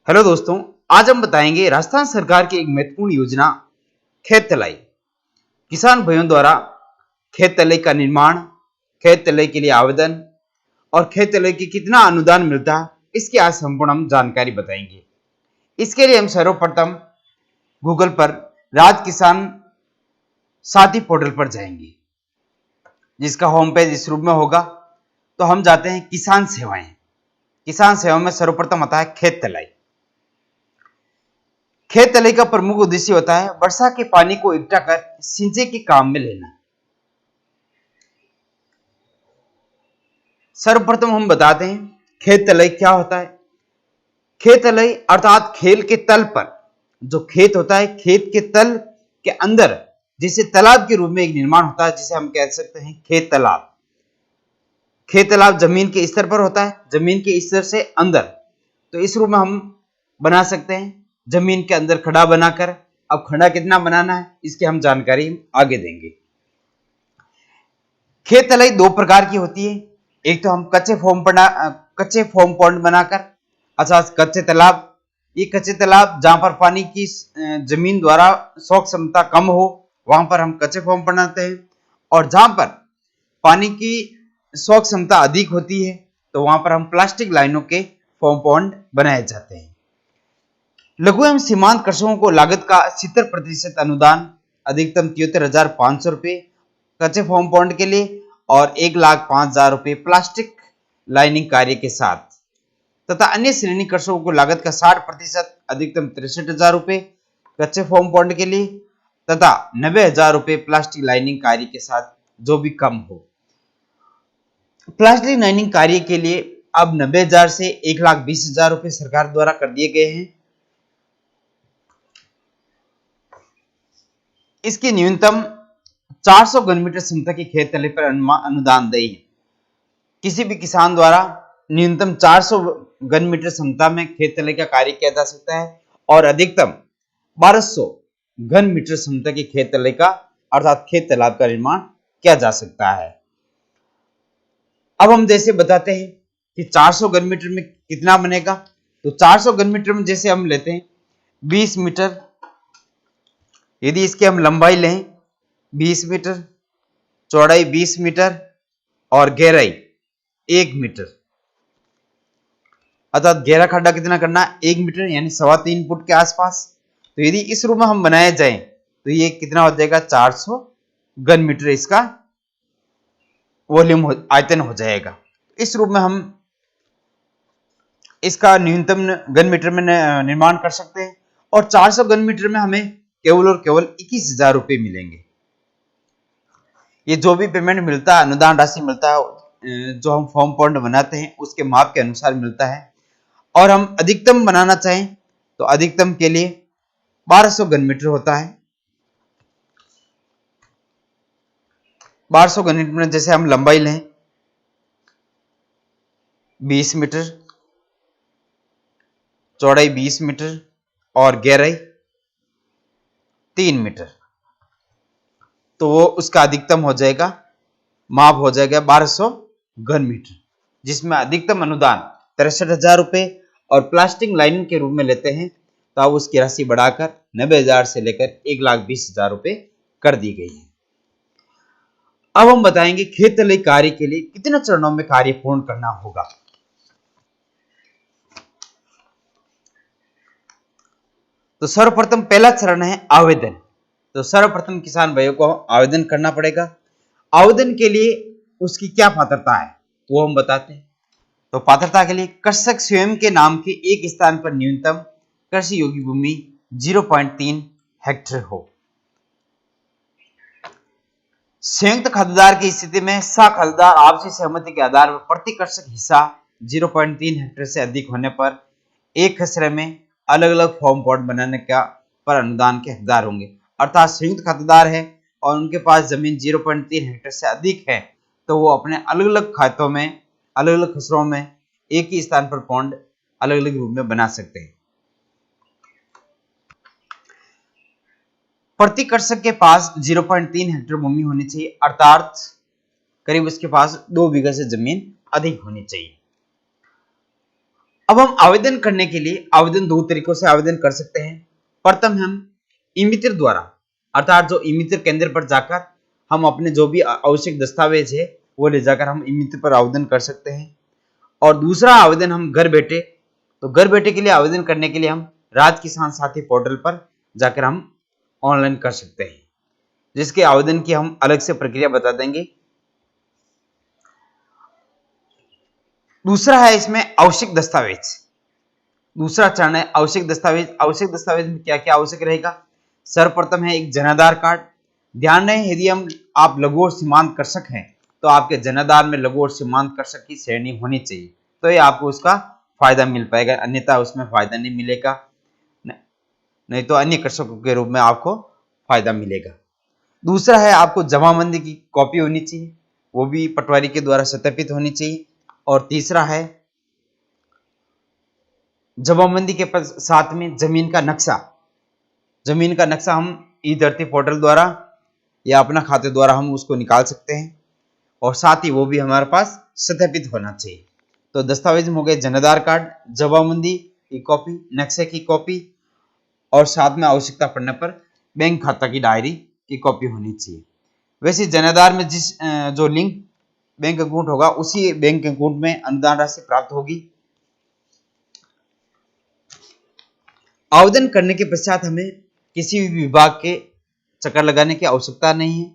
Hello दोस्तों, आज हम बताएंगे राजस्थान सरकार की एक महत्वपूर्ण योजना खेत तलाई। किसान भाइयों द्वारा खेत तलाई का निर्माण, खेत तलाई के लिए आवेदन और खेत तलाई की कितना अनुदान मिलता है, इसकी आज संपूर्ण हम जानकारी बताएंगे। इसके लिए हम सर्वप्रथम गूगल पर राज किसान साथी पोर्टल पर जाएंगे, जिसका होम पेज इस रूप में होगा। तो हम जाते हैं किसान सेवाएं। किसान सेवा में सर्वप्रथम आता है खेत तलाई। खेत तलाई का प्रमुख उद्देश्य होता है वर्षा के पानी को इकट्ठा कर सिंचाई के काम में लेना। सर्वप्रथम हम बताते हैं खेत तलाई क्या होता है। खेत तलाई अर्थात खेल के तल पर जो खेत होता है, खेत के तल के अंदर जिसे तालाब के रूप में एक निर्माण होता है, जिसे हम कह सकते हैं खेत तालाब। खेत तालाब जमीन के स्तर पर होता है, जमीन के स्तर से अंदर। तो इस रूप में हम बना सकते हैं जमीन के अंदर खड़ा बनाकर। अब खड़ा कितना बनाना है, इसकी हम जानकारी आगे देंगे। खेत तलाई दो प्रकार की होती है। एक तो हम कच्चे फॉर्म पॉन्ड बनाकर, अर्थात कच्चे तालाब। ये कच्चे तालाब जहां पर पानी की जमीन द्वारा सोख क्षमता कम हो, वहां पर हम कच्चे फॉर्म बनाते हैं। और जहां पर पानी की सोख क्षमता अधिक होती है, तो वहां पर हम प्लास्टिक लाइनों के फॉर्म पॉन्ड बनाए जाते हैं। लघु एवं सीमांत कृषकों को लागत का 70% अनुदान, अधिकतम 73,500 रुपये कच्चे फॉर्म पॉन्ड के लिए और 1,05,000 रुपये प्लास्टिक लाइनिंग कार्य के साथ, तथा अन्य श्रेणी कृषकों को लागत का 60%, अधिकतम 63,000 रुपये कच्चे फॉर्म पॉन्ड के लिए तथा 90,000 रुपये प्लास्टिक लाइनिंग कार्य के साथ, जो भी कम हो। प्लास्टिक लाइनिंग कार्य के लिए अब 90,000 से 1,20,000 रुपये सरकार द्वारा कर दिए गए हैं। इसकी न्यूनतम 400 घन मीटर क्षमता की खेत तले पर अनुदान देय है। किसी भी किसान द्वारा न्यूनतम 400 घन मीटर क्षमता में खेत तले का कार्य किया जा सकता है और अधिकतम 1200 घन मीटर क्षमता की खेत तले का अर्थात खेत तालाब का निर्माण किया जा सकता है। अब हम जैसे बताते हैं कि 400 घन मीटर में कितना बनेगा। तो 400 घन मीटर में जैसे हम लेते हैं 20 मीटर, यदि इसकी हम लंबाई लें 20 मीटर, चौड़ाई 20 मीटर और गहराई 1 मीटर, अर्थात गहरा खड्डा कितना करना है 1 मीटर, यानी 3.25 फुट के आसपास। तो यदि इस रूप में हम बनाए जाए तो ये कितना हो जाएगा 400 घन मीटर इसका वॉल्यूम आयतन हो जाएगा। इस रूप में हम इसका न्यूनतम घन मीटर में निर्माण कर सकते हैं और 400 घन मीटर में हमें केवल और केवल 21,000 रुपये मिलेंगे। ये जो भी पेमेंट मिलता है, अनुदान राशि मिलता है, जो हम फॉर्म पॉन्ड बनाते हैं उसके माप के अनुसार मिलता है। और हम अधिकतम बनाना चाहें तो अधिकतम के लिए 1200 घन मीटर होता है। 1200 घन मीटर में जैसे हम लंबाई लें 20 मीटर, चौड़ाई 20 मीटर और गहराई 3 मीटर, तो वो उसका अधिकतम हो जाएगा, माप हो जाएगा 1200 घन मीटर, जिसमें अधिकतम अनुदान 63,000 रुपये और प्लास्टिक लाइनिंग के रूप में लेते हैं। तो अब उसकी राशि बढ़ाकर 90,000 से लेकर 1,20,000 रुपये कर दी गई है। अब हम बताएंगे खेत तलाई कार्य के लिए कितने चरणों में कार्य पूर्ण करना होगा। तो सर्वप्रथम पहला चरण है आवेदन। तो सर्वप्रथम किसान भाइयों को आवेदन करना पड़ेगा। आवेदन के लिए उसकी क्या पात्रता है वो हम बताते हैं। तो पात्रता के लिए कृषक स्वयं के नाम के एक स्थान पर न्यूनतम कृषि योग्य भूमि 0.3 हेक्टेयर हो। संयुक्त खातेदार की स्थिति में खातेदार आपसी सहमति के आधार पर प्रति कृषक हिस्सा 0.3 हेक्टेयर से अधिक होने पर एक खसरे में अलग अलग फॉर्म पॉन्ड बनाने का पर अनुदान के हकदार होंगे। अर्थात संयुक्त खातेदार है और उनके पास जमीन 0.3 हेक्टेयर से अधिक है, तो वो अपने अलग अलग खातों में, अलग अलग खसरों में एक ही स्थान पर पॉन्ड अलग अलग रूप में बना सकते हैं। प्रति कृषक के पास 0.3 हेक्टेयर भूमि होनी चाहिए, अर्थात करीब उसके पास 2 बीघा से जमीन अधिक होनी चाहिए। अब हम आवेदन करने के लिए आवेदन दो तरीकों से आवेदन कर सकते हैं। प्रथम हम ई मित्र द्वारा, अर्थात जो ई मित्र केंद्र पर जाकर हम अपने जो भी आवश्यक दस्तावेज है वो ले जाकर हम ई मित्र पर आवेदन कर सकते हैं। और दूसरा आवेदन हम घर बैठे, तो घर बैठे के लिए आवेदन करने के लिए हम राज किसान साथी पोर्टल पर जाकर हम ऑनलाइन कर सकते हैं, जिसके आवेदन की हम अलग से प्रक्रिया बता देंगे। दूसरा है इसमें आवश्यक दस्तावेज। दूसरा चरण है आवश्यक दस्तावेज। आवश्यक दस्तावेज में क्या क्या आवश्यक रहेगा? सर्वप्रथम है एक जनाधार कार्ड। ध्यान रहे, यदि आप लघु और सीमांत कृषक हैं तो आपके जनाधार में लघु और सीमांत कृषक की श्रेणी होनी चाहिए, तो ये आपको उसका फायदा मिल पाएगा, अन्यथा उसमें फायदा नहीं मिलेगा, नहीं तो अन्य कृषकों के रूप में आपको फायदा मिलेगा। दूसरा है आपको जमाबंदी की कॉपी होनी चाहिए, वो भी पटवारी के द्वारा सत्यापित होनी चाहिए। और तीसरा है जमाबंदी के साथ में जमीन का नक्शा। जमीन का नक्शा हम ई धरती पोर्टल द्वारा या अपना खाते द्वारा हम उसको निकाल सकते हैं, और साथ ही वो भी हमारे पास सत्यापित होना चाहिए। तो दस्तावेज हो गए जनाधार कार्ड, जमाबंदी की कॉपी, नक्शे की कॉपी, और साथ में आवश्यकता पड़ने पर बैंक खाता की डायरी की कॉपी होनी चाहिए। वैसे जनाधार में जिस जो लिंक बैंक अकाउंट होगा उसी बैंक अकाउंट में अनुदान राशि प्राप्त होगी। आवेदन करने के पश्चात हमें किसी भी विभाग के चक्कर लगाने की आवश्यकता नहीं है।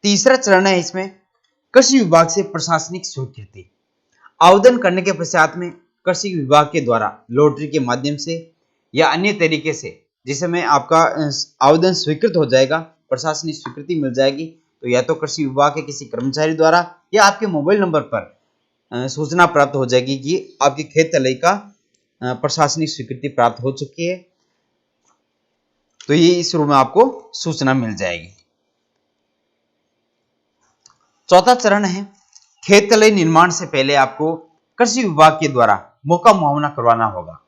तीसरा चरण है इसमें कृषि विभाग से प्रशासनिक स्वीकृति। आवेदन करने के पश्चात में कृषि विभाग के द्वारा लॉटरी के माध्यम से या अन्य तरीके से जिस समय आपका आवेदन स्वीकृत हो जाएगा, प्रशासनिक स्वीकृति मिल जाएगी, तो या तो कृषि विभाग के किसी कर्मचारी द्वारा या आपके मोबाइल नंबर पर सूचना प्राप्त हो जाएगी कि आपकी खेत तलई का प्रशासनिक स्वीकृति प्राप्त हो चुकी है, तो ये इस रूप में आपको सूचना मिल जाएगी। चौथा चरण है खेत तलई निर्माण से पहले आपको कृषि विभाग के द्वारा मौका मुआवना करवाना होगा।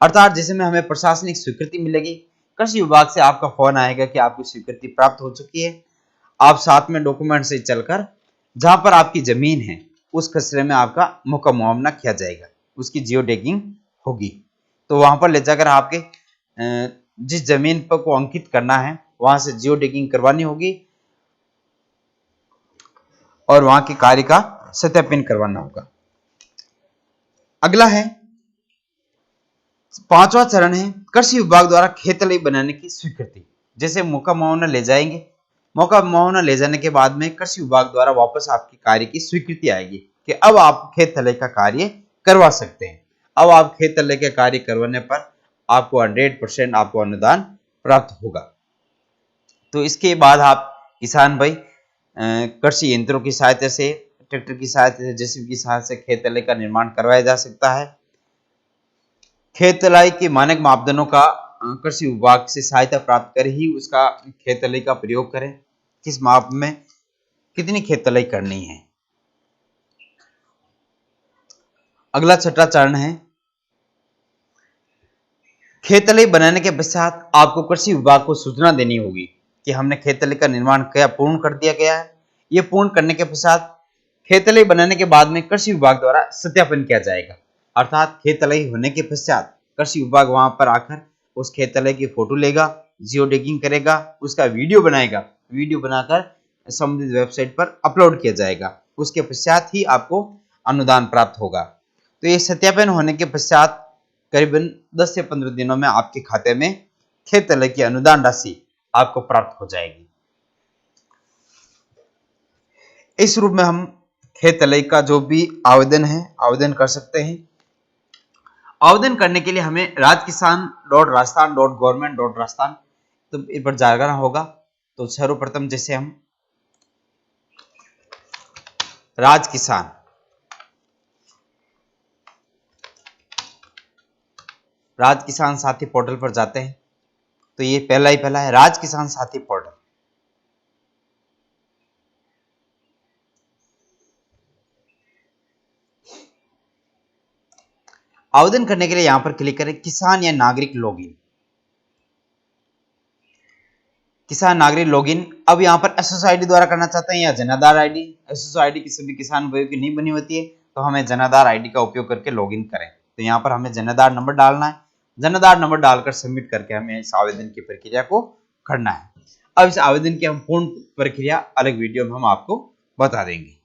अर्थात जैसे में हमें प्रशासनिक स्वीकृति मिलेगी, कृषि विभाग से आपका फोन आएगा कि आपकी स्वीकृति प्राप्त हो चुकी है, आप साथ में डॉक्यूमेंट से चलकर जहां पर आपकी जमीन है उस खसरे में आपका मौका मुआवना किया जाएगा, उसकी जियो टैगिंग होगी। तो वहां पर ले जाकर आपके जिस जमीन पर को अंकित करना है वहां से जियो टैगिंग करवानी होगी और वहां के कार्य का सत्यापन करवाना होगा। अगला है पांचवा चरण है कृषि विभाग द्वारा खेत तलई बनाने की स्वीकृति। जैसे मौका मुआवना ले जाएंगे, मौका मुआवना ले जाने के बाद में कृषि विभाग द्वारा वापस आपकी कार्य की स्वीकृति आएगी कि अब आप खेत तलई का कार्य करवा सकते हैं। अब आप खेत तलई के कार्य करवाने पर आपको 100% आपको अनुदान प्राप्त होगा। तो इसके बाद आप किसान भाई कृषि यंत्रों की सहायता से, ट्रैक्टर की सहायता से, जेसीबी की सहायता से खेत तलई का निर्माण करवाया जा सकता है। खेत तलाई के मानक मापदंडों का कृषि विभाग से सहायता प्राप्त कर ही उसका खेत तलाई का प्रयोग करें, किस माप में कितनी खेत तलाई करनी है। अगला छठा चरण है खेत तलाई बनाने के पश्चात आपको कृषि विभाग को सूचना देनी होगी कि हमने खेत तलाई का निर्माण क्या पूर्ण कर दिया गया है। ये पूर्ण करने के पश्चात खेत तलाई बनाने के बाद में कृषि विभाग द्वारा सत्यापन किया जाएगा। अर्थात खेत तलाई होने के पश्चात कृषि विभाग वहां पर आकर उस खेत तलई की फोटो लेगा, जियो टैगिंग करेगा, उसका वीडियो बनाएगा, वीडियो बनाकर संबंधित वेबसाइट पर अपलोड किया जाएगा। उसके पश्चात ही आपको अनुदान प्राप्त होगा। तो ये सत्यापन होने के पश्चात करीबन 10 से 15 दिनों में आपके खाते में खेत तलई की अनुदान राशि आपको प्राप्त हो जाएगी। इस रूप में हम खेत तलई का जो भी आवेदन है आवेदन कर सकते हैं। आवेदन करने के लिए हमें rajkisan.rajasthan.government.rajasthan तो इस पर जाना होगा। तो सर्वप्रथम जैसे हम राज किसान साथी पोर्टल पर जाते हैं, तो ये पहला है राज किसान साथी पोर्टल। आवेदन करने के लिए यहां पर क्लिक करें किसान या नागरिक लॉगिन। किसान नागरिक लॉगिन अब यहाँ पर एसएसओ आईडी द्वारा करना चाहते हैं या जनाधार आईडी। एसएसओ आईडी किसी भी किसान भाइयों की नहीं बनी होती है, तो हमें जनाधार आईडी का उपयोग करके लॉगिन करें। तो यहाँ पर हमें जनाधार नंबर डालना है, जनाधार नंबर डालकर सबमिट करके हमें इस आवेदन की प्रक्रिया को करना है। अब इस आवेदन की हम पूर्ण प्रक्रिया अलग वीडियो में हम आपको बता देंगे।